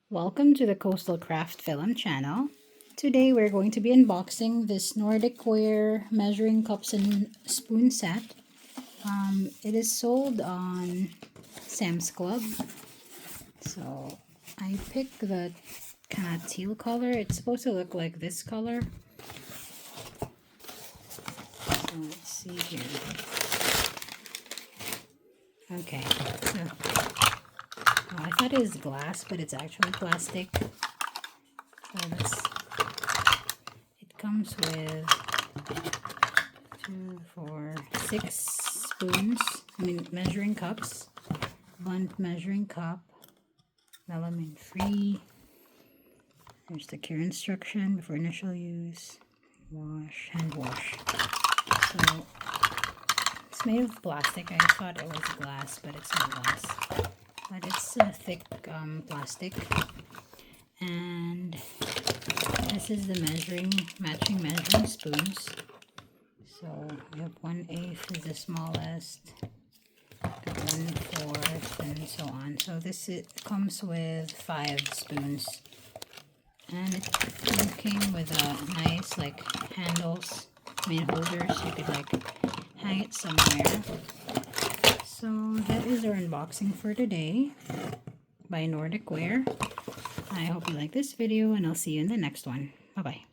Welcome to the Coastal Craft Film channel. Today we're going to be unboxing this Nordic ware measuring cups and spoon set. It is sold on Sam's Club. So I picked the kind of teal color. It's supposed to look like this color. So let's see here. Okay, so I thought it was glass, but it's actually plastic. So it comes with 2, 4, 6 spoons, measuring cups, Bundt measuring cup, melamine free. There's the care instruction before initial use, hand wash. So it's made of plastic. I thought it was glass, but it's not glass. But it's a thick plastic, and this is the matching measuring spoons. So we have 1/8 is the smallest, 1/4, and so on. So it comes with 5 spoons, and it came with a nice handles, holders. You could hang it somewhere. So that is our unboxing for today by Nordic Ware. I hope you like this video, and I'll see you in the next one. Bye-bye.